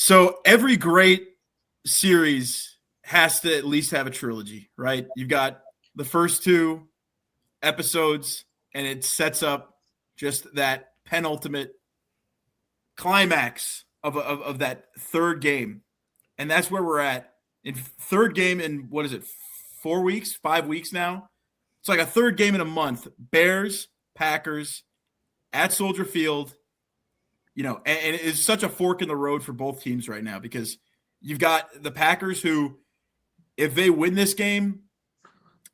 So every great series has to at least have a trilogy, right? You've got the first two episodes, and it sets up just that penultimate climax of that third game. And that's where we're at in third game in what is it, 4 weeks, 5 weeks now? It's like a third game in a month. Bears, Packers at Soldier Field. And it's such a fork in the road for both teams right now because you've got the Packers who, if they win this game,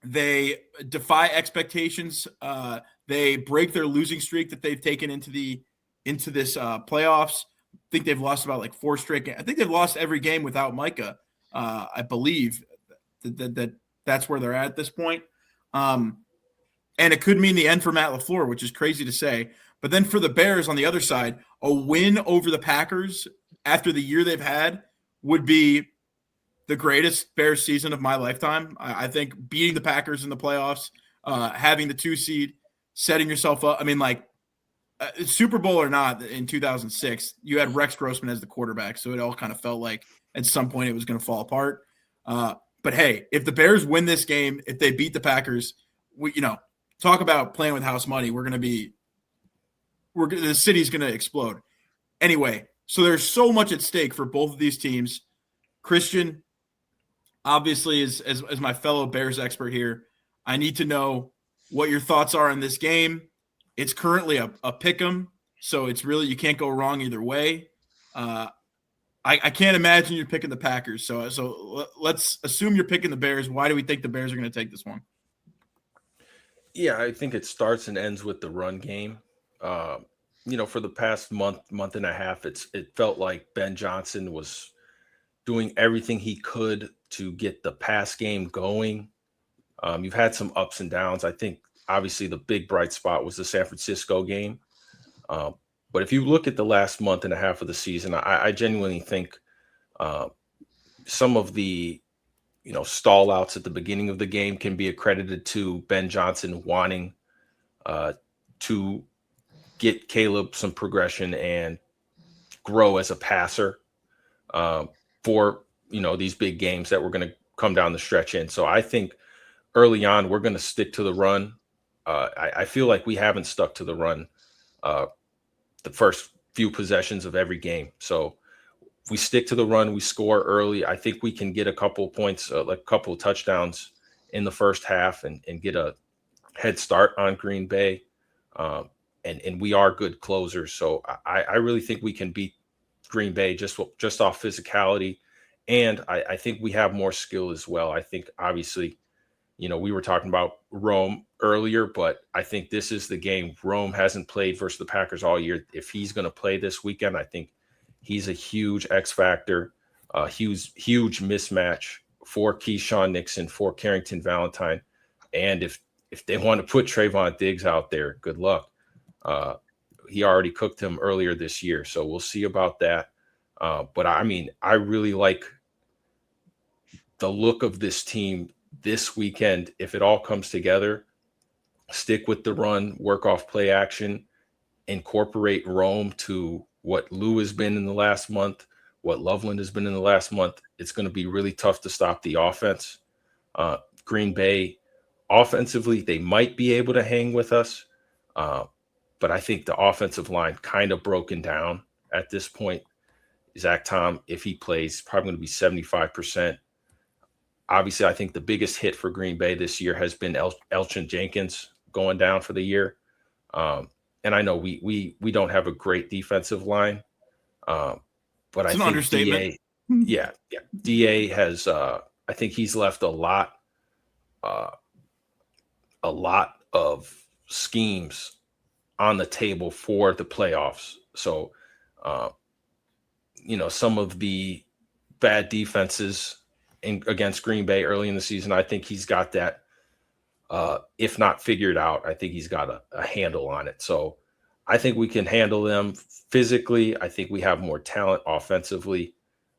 they defy expectations. They break their losing streak that they've taken into this playoffs. I think they've lost about like 4 straight games. I think they've lost every game without Micah. I believe that's where they're at this point. And it could mean the end for Matt LaFleur, which is crazy to say. But then for the Bears on the other side, a win over the Packers after the year they've had would be the greatest Bears season of my lifetime. I think beating the Packers in the playoffs, having the 2 seed, setting yourself up. I mean, Super Bowl or not, in 2006, you had Rex Grossman as the quarterback, so it all kind of felt like at some point it was going to fall apart. But hey, if the Bears win this game, if they beat the Packers, talk about playing with house money. The city's going to explode. Anyway, so there's so much at stake for both of these teams. Christian, obviously, as my fellow Bears expert here, I need to know what your thoughts are on this game. It's currently a pick 'em, so it's really you can't go wrong either way. I can't imagine you're picking the Packers. So let's assume you're picking the Bears. Why do we think the Bears are going to take this one? Yeah, I think it starts and ends with the run game. For the past month and a half, it felt like Ben Johnson was doing everything he could to get the pass game going. You've had some ups and downs. I think obviously the big bright spot was the San Francisco game. But if you look at the last month and a half of the season, I genuinely think some of the stall outs at the beginning of the game can be accredited to Ben Johnson wanting to get Caleb some progression and grow as a passer for these big games that we're going to come down the stretch in. So I think early on we're going to stick to the run. I feel like we haven't stuck to the run the first few possessions of every game. So if we stick to the run, we score early. I think we can get a couple points, like a couple of touchdowns in the first half and get a head start on Green Bay. And we are good closers. So I really think we can beat Green Bay just off physicality. And I think we have more skill as well. I think obviously, we were talking about Rome earlier, but I think this is the game. Rome hasn't played versus the Packers all year. If he's going to play this weekend, I think he's a huge X factor, a huge mismatch for Keyshawn Nixon, for Carrington Valentine. And if they want to put Trayvon Diggs out there, good luck. He already cooked him earlier this year, so we'll see about that. But I mean, I really like the look of this team this weekend. If it all comes together, stick with the run, work off play action, incorporate Rome to what Lou has been in the last month, what Loveland has been in the last month. It's going to be really tough to stop the offense. Green Bay, offensively, they might be able to hang with us. But I think the offensive line kind of broken down at this point. Zach Tom, if he plays, probably going to be 75%. Obviously, I think the biggest hit for Green Bay this year has been Elgton Jenkins going down for the year. And I know we don't have a great defensive line, but it's an understatement. DA has. I think he's left a lot of schemes on the table for the playoffs. So, some of the bad defenses against Green Bay early in the season, I think he's got that, if not figured out, I think he's got a handle on it. So I think we can handle them physically. I think we have more talent offensively.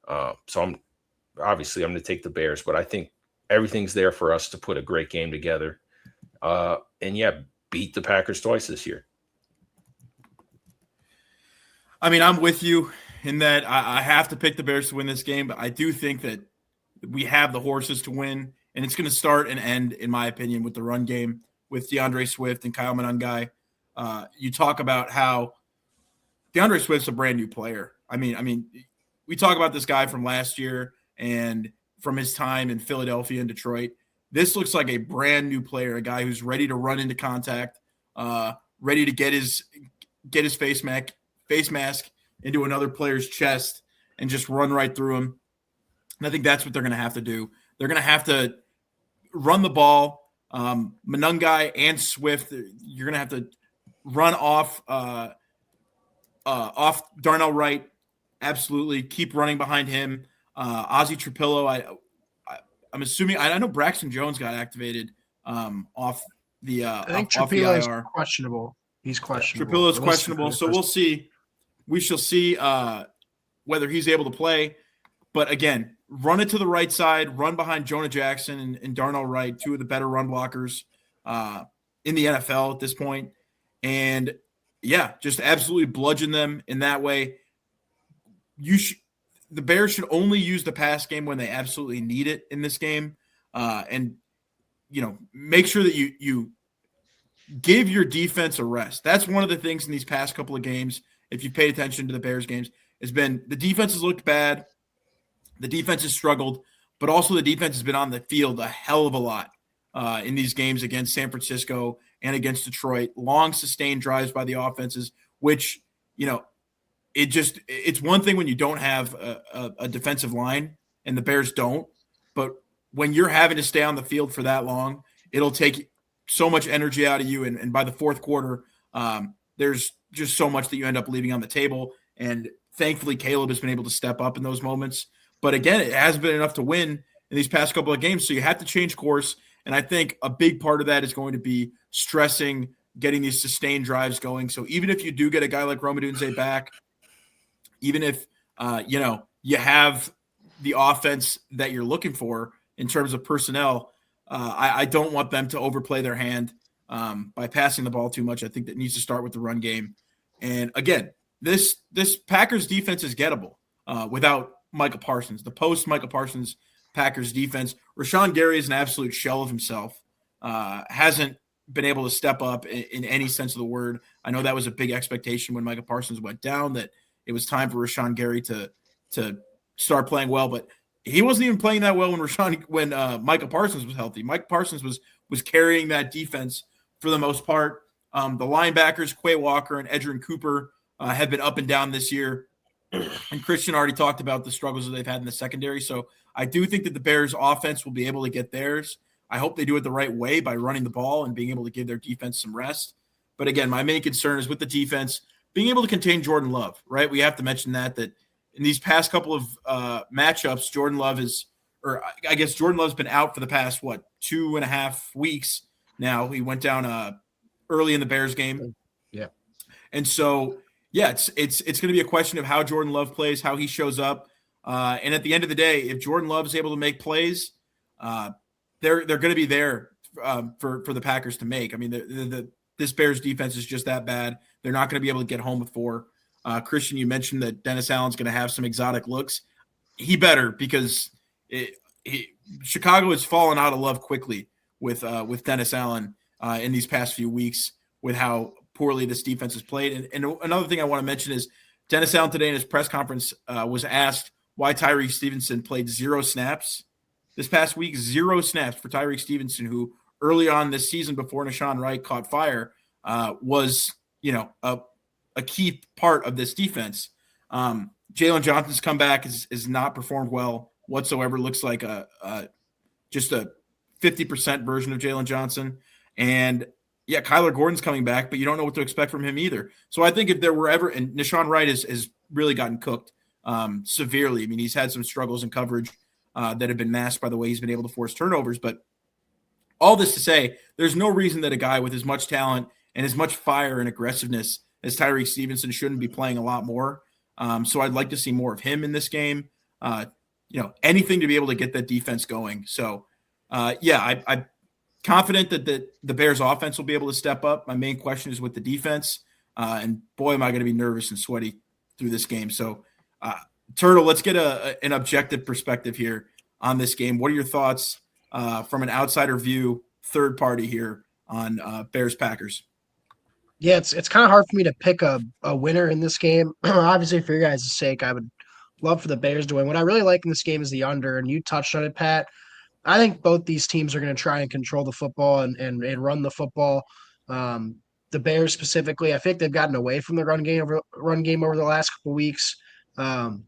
So I'm going to take the Bears, but I think everything's there for us to put a great game together. Beat the Packers twice this year. I mean, I'm with you in that I have to pick the Bears to win this game, but I do think that we have the horses to win, and it's going to start and end, in my opinion, with the run game with DeAndre Swift and Kyle Monangai. You talk about how DeAndre Swift's a brand new player. I mean, we talk about this guy from last year and from his time in Philadelphia and Detroit. This looks like a brand new player, a guy who's ready to run into contact, ready to get his face mask into another player's chest and just run right through him. And I think that's what they're going to have to do. They're going to have to run the ball. Monangai and Swift, you're going to have to run off Darnell Wright. Absolutely. Keep running behind him. Ozzie Trapillo, I'm assuming – I know Braxton Jones got activated off the I think off the Trapillo is IR. questionable. He's questionable. Trapillo is questionable, so we'll see. We shall see whether he's able to play. But again, run it to the right side, run behind Jonah Jackson and Darnell Wright, two of the better run blockers in the NFL at this point. And, yeah, just absolutely bludgeon them in that way. The Bears should only use the pass game when they absolutely need it in this game. And, make sure that you give your defense a rest. That's one of the things in these past couple of games, if you've paid attention to the Bears games, has been the defense has looked bad. The defense has struggled, but also the defense has been on the field a hell of a lot in these games against San Francisco and against Detroit. Long, sustained drives by the offenses, which, it's one thing when you don't have a defensive line, and the Bears don't, but when you're having to stay on the field for that long, it'll take so much energy out of you. And by the fourth quarter, there's just so much that you end up leaving on the table. And thankfully, Caleb has been able to step up in those moments. But again, it hasn't been enough to win in these past couple of games. So you have to change course. And I think a big part of that is going to be stressing, getting these sustained drives going. So even if you do get a guy like Rome Odunze back, even if, you have the offense that you're looking for in terms of personnel, I don't want them to overplay their hand by passing the ball too much. I think that needs to start with the run game. And again, this Packers defense is gettable without Micah Parsons. The post-Micah Parsons Packers defense, Rashawn Gary is an absolute shell of himself. Hasn't been able to step up in any sense of the word. I know that was a big expectation when Micah Parsons went down, that it was time for Rashawn Gary to start playing well, but he wasn't even playing that well when Micah Parsons was healthy. Mike Parsons was carrying that defense for the most part. The linebackers, Quay Walker and Edgerrin Cooper, have been up and down this year. And Christian already talked about the struggles that they've had in the secondary. So I do think that the Bears offense will be able to get theirs. I hope they do it the right way by running the ball and being able to give their defense some rest. But again, my main concern is with the defense being able to contain Jordan Love, right? We have to mention that in these past couple of matchups, Jordan Love's been out for the past, 2.5 weeks now. He went down early in the Bears game. Yeah. And so, yeah, it's going to be a question of how Jordan Love plays, how he shows up. And at the end of the day, if Jordan Love is able to make plays, they're going to be there for the Packers to make. I mean, this Bears defense is just that bad. They're not going to be able to get home with 4. Christian, you mentioned that Dennis Allen's going to have some exotic looks. He better, because Chicago has fallen out of love quickly with Dennis Allen in these past few weeks with how poorly this defense has played. And another thing I want to mention is Dennis Allen today in his press conference was asked why Tyreek Stevenson played 0 snaps this past week. 0 snaps for Tyreek Stevenson, who early on this season before Nashawn Wright caught fire was, a key part of this defense. Jalen Johnson's comeback is not performed well whatsoever. Looks like just a 50% version of Jalen Johnson. And yeah, Kyler Gordon's coming back, but you don't know what to expect from him either. So I think if there were ever, and Nashawn Wright has really gotten cooked severely. I mean, he's had some struggles in coverage that have been masked by the way he's been able to force turnovers. But all this to say, there's no reason that a guy with as much talent and as much fire and aggressiveness as Tyreek Stevenson shouldn't be playing a lot more. So I'd like to see more of him in this game. Anything to be able to get that defense going. So, I'm confident that the Bears offense will be able to step up. My main question is with the defense. And boy, am I going to be nervous and sweaty through this game. So Turtle, let's get an objective perspective here on this game. What are your thoughts from an outsider view, third party here on Bears Packers? Yeah, it's kind of hard for me to pick a winner in this game. Obviously, for your guys' sake, I would love for the Bears to win. What I really like in this game is the under, and you touched on it, Pat. I think both these teams are going to try and control the football and run the football. The Bears specifically, I think they've gotten away from the run game over the last couple of weeks. And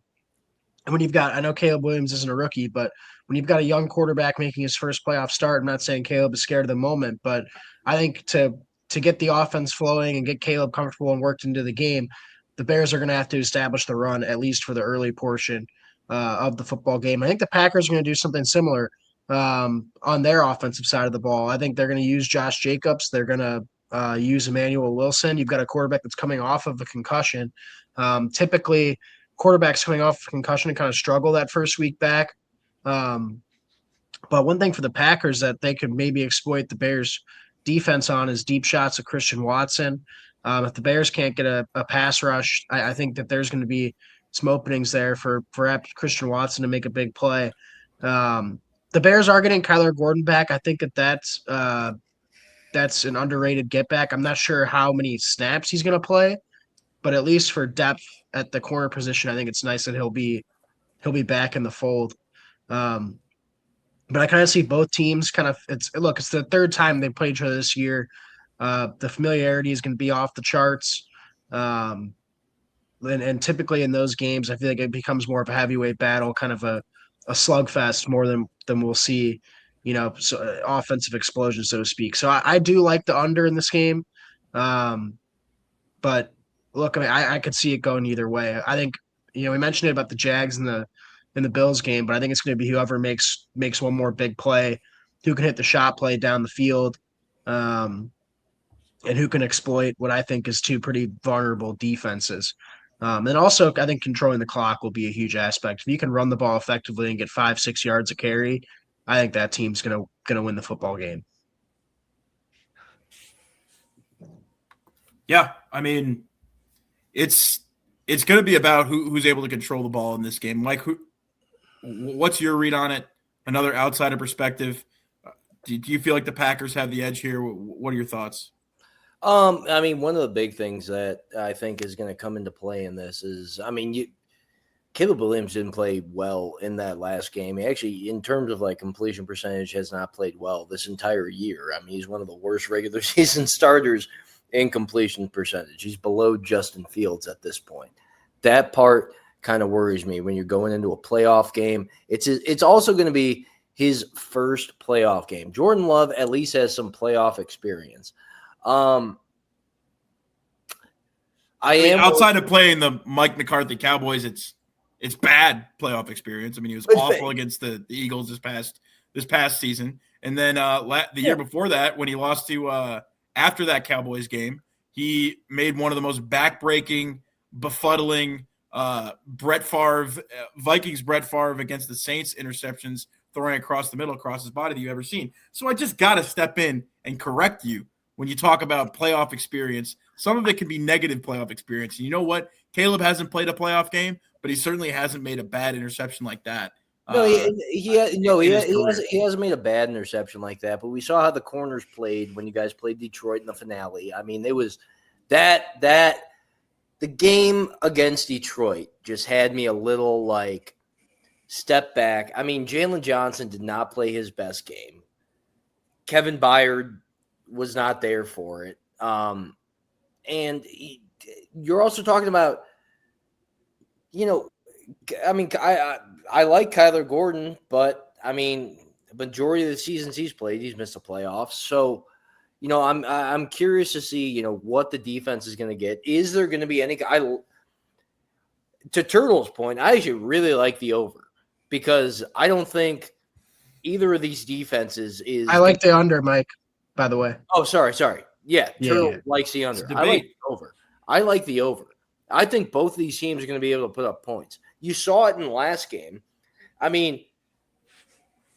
when you've got, I know Caleb Williams isn't a rookie, but when you've got a young quarterback making his first playoff start, I'm not saying Caleb is scared of the moment, but I think to get the offense flowing and get Caleb comfortable and worked into the game, the Bears are going to have to establish the run, at least for the early portion of the football game. I think the Packers are going to do something similar on their offensive side of the ball. I think they're going to use Josh Jacobs. They're going to use Emmanuel Wilson. You've got a quarterback that's coming off of a concussion. Typically, quarterbacks coming off a concussion kind of struggle that first week back. But one thing for the Packers that they could maybe exploit the Bears' defense on is deep shots of Christian Watson. If the Bears can't get a pass rush, I think that there's going to be some openings there for Christian Watson to make a big play. The Bears are getting Kyler Gordon back. I think that's an underrated get back. I'm not sure how many snaps he's going to play, but at least for depth at the corner position, I think it's nice that he'll be back in the fold. But I kind of see both teams it's the third time they played each other this year. The familiarity is going to be off the charts. And typically in those games, I feel like it becomes more of a heavyweight battle, kind of a slugfest more than we'll see, offensive explosion, so to speak. So I do like the under in this game. But look, I mean, I could see it going either way. I think, we mentioned it about the Jags in the Bills game, but I think it's going to be whoever makes one more big play, who can hit the shot play down the field, and who can exploit what I think is two pretty vulnerable defenses. And also, I think controlling the clock will be a huge aspect. If you can run the ball effectively and get 5-6 yards a carry, I think that team's gonna win the football game. Yeah, I mean, it's going to be about who's able to control the ball in this game. Mike, what's your read on it? Another outsider perspective. Do you feel like the Packers have the edge here? What are your thoughts? I mean, one of the big things that I think is going to come into play in this is, Caleb Williams didn't play well in that last game. He actually, in terms of like completion percentage, has not played well this entire year. I mean, he's one of the worst regular season starters in completion percentage. He's below Justin Fields at this point. That part kind of worries me when you're going into a playoff game. It's also going to be his first playoff game. Jordan Love at least has some playoff experience. Outside of playing the Mike McCarthy Cowboys, it's bad playoff experience. I mean, he was awful against the Eagles this past season, and then the year before that, when he lost to after that Cowboys game, he made one of the most backbreaking, befuddling Vikings Brett Favre against the Saints interceptions throwing across the middle across his body that you've ever seen. So I just got to step in and correct you when you talk about playoff experience. Some of it can be negative playoff experience. And you know what? Caleb hasn't played a playoff game, but he certainly hasn't made a bad interception like that. No, he hasn't made a bad interception like that. But we saw how the corners played when you guys played Detroit in the finale. I mean, it was that the game against Detroit just had me a little like step back. I mean, Jalen Johnson did not play his best game. Kevin Byard was not there for it. You're also talking about, I like Kyler Gordon, but I mean, the majority of the seasons he's played, he's missed the playoffs. So, I'm curious to see, what the defense is going to get. Is there going to be any? To Turtle's point, I actually really like the over because I don't think either of these defenses is. I like the under, Mike. By the way. Oh, sorry. Yeah, Turtle likes the under. I like the over. I like the over. I think both of these teams are going to be able to put up points. You saw it in the last game. I mean,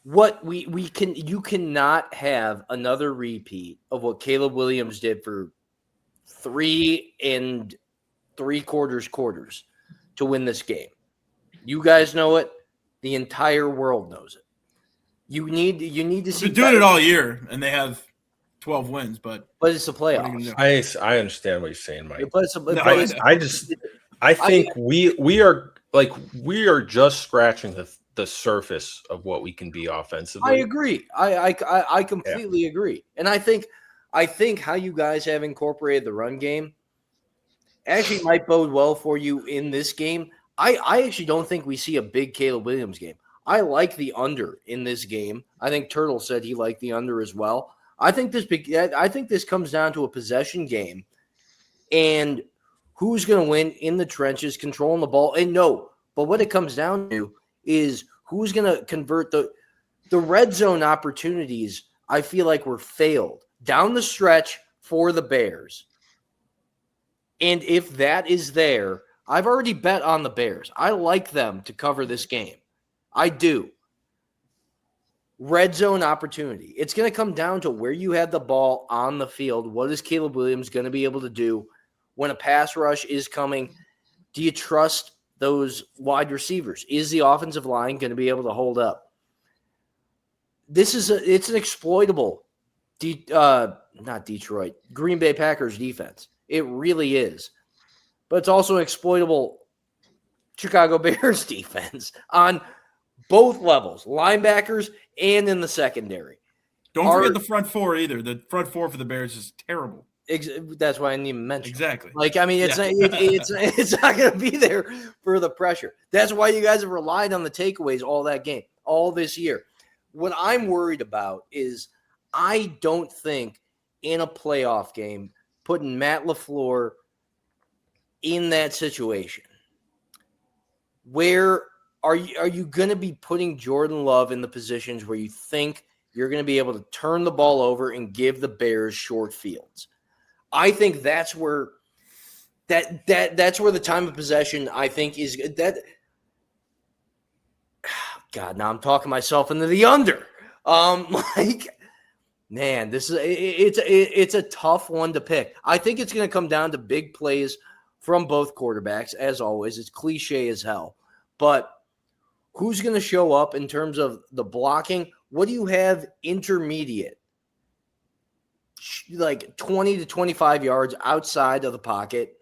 you cannot have another repeat of what Caleb Williams did for 3 3/4 quarters to win this game. You guys know it. The entire world knows it. You need to see. They're doing it all year, and they have 12 wins, but it's the what are you playoffs. gonna do? I understand what you're saying, Mike. But it's, but No, it's- I think we are just scratching the surface of what we can be offensively. I agree. I completely agree. And I think how you guys have incorporated the run game actually might bode well for you in this game. I actually don't think we see a big Caleb Williams game. I like the under in this game. I think Turtle said he liked the under as well. I think this comes down to a possession game, and who's going to win in the trenches, controlling the ball. And but what it comes down to is who's going to convert the red zone opportunities. I feel like were failed down the stretch for the Bears. And if that is there, I've already bet on the Bears. I like them to cover this game. I do. Red zone opportunity. It's going to come down to where you have the ball on the field. What is Caleb Williams going to be able to do when a pass rush is coming? Do you trust those wide receivers? Is the offensive line going to be able to hold up? It's an exploitable, not Detroit, Green Bay Packers defense. It really is. But it's also exploitable Chicago Bears defense on both levels, linebackers and in the secondary. Don't forget the front four either. The front four for the Bears is terrible. That's why I didn't even mention. Exactly. Like, I mean, it's not going to be there for the pressure. That's why you guys have relied on the takeaways all that game, all this year. What I'm worried about is I don't think in a playoff game putting Matt LaFleur in that situation where are you going to be putting Jordan Love in the positions where you think you're going to be able to turn the ball over and give the Bears short fields? I think that's where that's where the time of possession I think is that. God, now I'm talking myself into the under. Man, this is it's a tough one to pick. I think it's going to come down to big plays from both quarterbacks, as always. It's cliche as hell, but who's going to show up in terms of the blocking? What do you have intermediate? Like 20 to 25 yards outside of the pocket.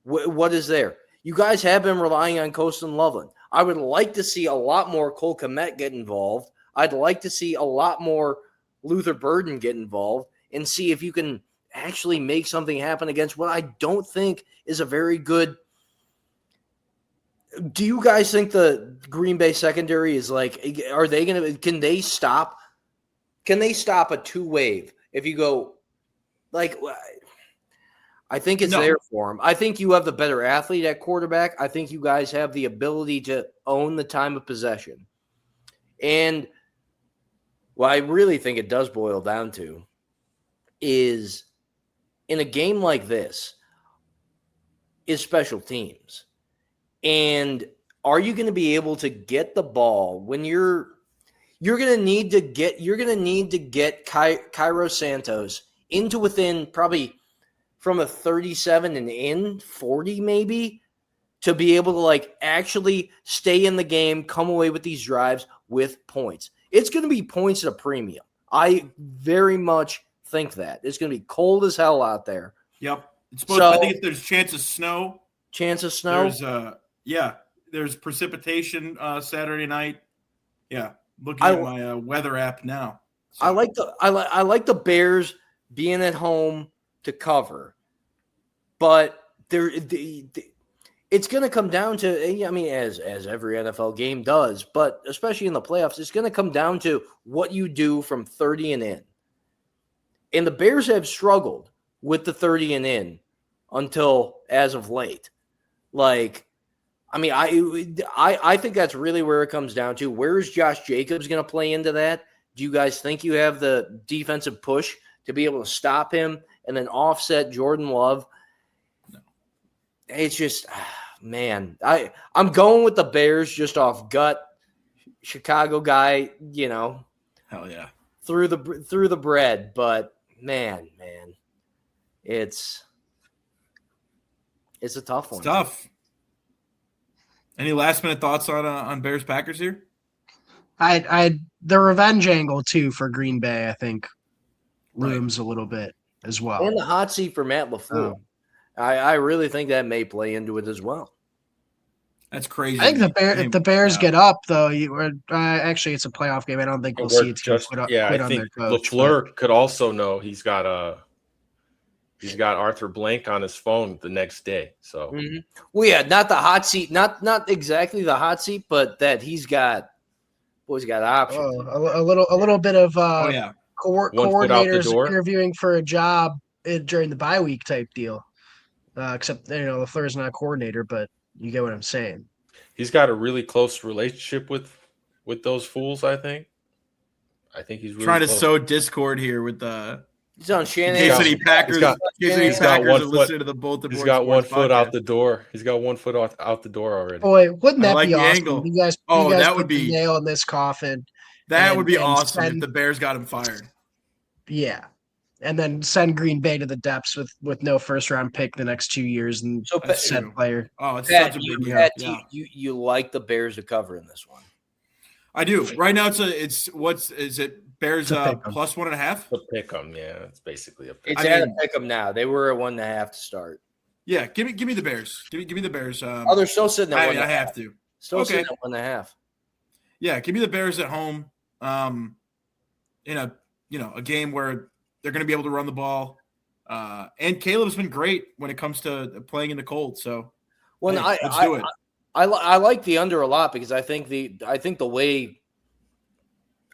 What is there? You guys have been relying on Colston Loveland. I would like to see a lot more Cole Kmet get involved. I'd like to see a lot more Luther Burden get involved and see if you can actually make something happen against what I don't think is a very good. Do you guys think the Green Bay secondary is like, are they going to, can they stop a two-wave? If you go, like, I think it's there for him. I think you have the better athlete at quarterback. I think you guys have the ability to own the time of possession. And what I really think it does boil down to is in a game like this is special teams. And are you going to be able to get the ball when you're going to need to get Cairo Santos into within probably from a 37 and in 40 maybe to be able to like actually stay in the game, come away with these drives with points. It's going to be points at a premium. I very much think that. It's going to be cold as hell out there. Yep. I think if there's chance of snow. There's precipitation Saturday night. Yeah. Looking at my weather app now. So. I like the Bears being at home to cover, but it's going to come down to, I mean, as every NFL game does, but especially in the playoffs, it's going to come down to what you do from 30 and in. And the Bears have struggled with the 30 and in until as of late. Like, I mean, I think that's really where it comes down to. Where is Josh Jacobs going to play into that? Do you guys think you have the defensive push to be able to stop him and then offset Jordan Love? No. It's just, man, I'm going with the Bears just off gut. Chicago guy, you know. Hell yeah. Through the bread, but man, it's a tough one. It's tough. Any last minute thoughts on Bears Packers here? I the revenge angle too for Green Bay, I think, Right. looms a little bit as well. And the hot seat for Matt LaFleur. Um, I really think that may play into it as well. That's crazy. I think if the Bears Yeah. get up, though, actually it's a playoff game. I don't think we'll see a team quit I on think their coach. LaFleur could also know he's got Arthur Blank on his phone the next day. So Well, yeah, not the hot seat, not exactly the hot seat, but that he's got options. A little bit of Oh yeah. One foot out the coordinators door. interviewing for a job during the bye week type deal. Except LaFleur's not a coordinator, but you get what I'm saying. he's got a really close relationship with those fools. I think he's really Trying to close. sow discord here with the He's on in Shannon. case any Packers, he's got Packers one are foot- listening to the Bolton He's Board got one Sports foot out podcast. the door. He's got 1 foot out the door already. Boy, wouldn't I that like be the awesome? angle. You guys, Oh, you guys that put would the be- nail in this coffin. That and- would be and awesome send- if the Bears got him fired. Yeah. And then send Green Bay to the depths with no first round pick the next 2 years and So, a Pat, set true. player. Oh, it's Pat, such a you, big Pat, yeah. you like the Bears to cover in this one. I do. Right now it's Bears It's a pick 'em. plus 1.5? A pick 'em, yeah. It's basically a pick. It's I at mean- a pick 'em now. They were at 1.5 to start. Yeah, give me the Bears. Give me the Bears. Oh, they're still sitting at I 1.5. have to. Still Okay. sitting at 1.5. Yeah, give me the Bears at home. In a game where they're going to be able to run the ball. And Caleb's been great when it comes to playing in the cold. So Well, hey, let's do it. I like the under a lot because I think the way,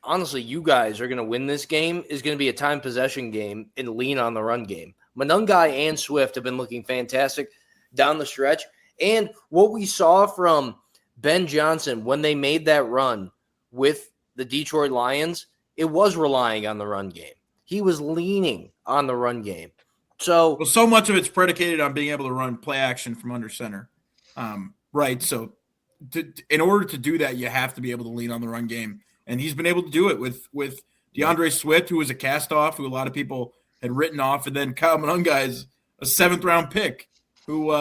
honestly, you guys are going to win this game is going to be a time possession game and lean on the run game. Monungai and Swift have been looking fantastic down the stretch. And what we saw from Ben Johnson when they made that run with the Detroit Lions, it was relying on the run game. He was leaning on the run game. So Well, so much of it's predicated on being able to run play action from under center. Right. So in order to do that, you have to be able to lean on the run game. And he's been able to do it with DeAndre Swift, who was a cast off, who a lot of people had written off, and then Kyle Monungai is a 7th round pick who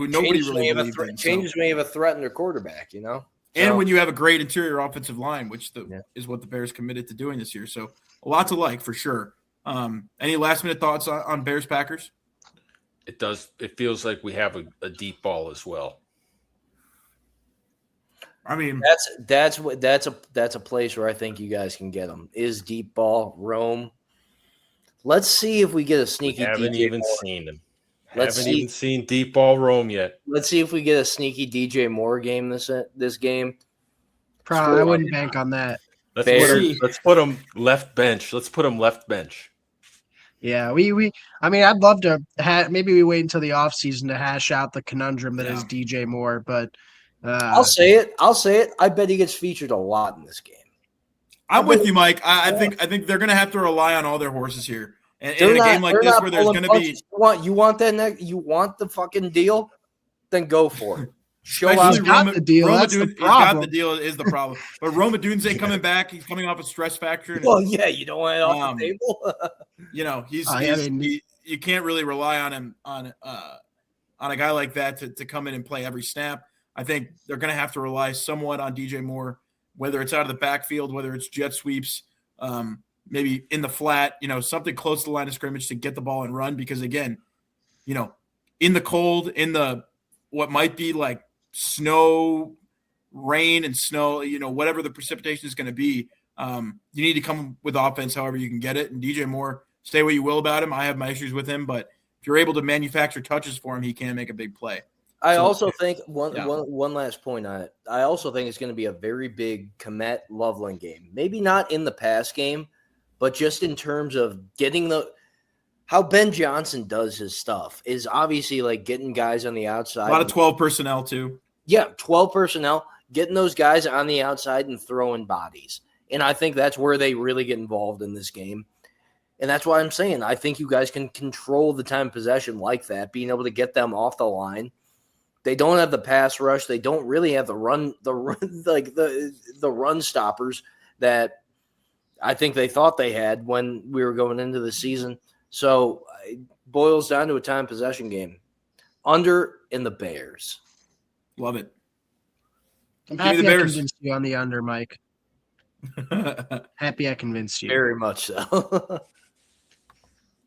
nobody really believed in. Changes may have threatened their quarterback, you know? And So- when you have a great interior offensive line, which Yeah. is what the Bears committed to doing this year. So a lot to like for sure. Any last minute thoughts on Bears Packers? It does. It feels like we have a deep ball as well. I mean, That's a place where I think you guys can get them. Is deep ball Rome? Let's see if we get a We sneaky. haven't DJ even Moore. seen him. Let's Haven't see. even seen deep ball Rome yet. Let's see if we get a sneaky DJ Moore game this game. Probably, I wouldn't bank on that. Let's put him left bench. Let's put him left bench. Yeah, I mean, I'd love to maybe we wait until the offseason to hash out the conundrum that is Yeah. DJ Moore, but I'll say it. I bet he gets featured a lot in this game. I'm with you, Mike. I think they're going to have to rely on all their horses here. And in a game like they're this not where there's pulling going to be punches. You want the fucking deal? Then go for it. Show out. He's got the deal. That's the He's got problem. the deal is the problem. But Roma Dunze coming back, he's coming off a stress factor. And, Well, yeah, you don't want it off the table. You can't really rely on him on a guy like that to come in and play every snap. I think they're going to have to rely somewhat on DJ Moore, whether it's out of the backfield, whether it's jet sweeps, maybe in the flat, something close to the line of scrimmage to get the ball and run. Because again, in the cold, in the what might be like snow, rain and snow, whatever the precipitation is going to be, you need to come with offense however you can get it. And DJ Moore, say what you will about him. I have my issues with him, but if you're able to manufacture touches for him, he can make a big play. I So- also think one Yeah. last point on it. I also think it's going to be a very big Komet Loveland game. Maybe not in the pass game, but just in terms of getting how Ben Johnson does his stuff is obviously like getting guys on the outside. A lot of 12 personnel too. Yeah, 12 personnel, getting those guys on the outside and throwing bodies. And I think that's where they really get involved in this game. And that's why I'm saying I think you guys can control the time possession like that, being able to get them off the line. They don't have the pass rush. They don't really have the run stoppers that I think they thought they had when we were going into the season. So it boils down to a time possession game. Under in the Bears. Love it. I'm me happy the I Bears. convinced you on the under, Mike. Happy I convinced you. Very much so.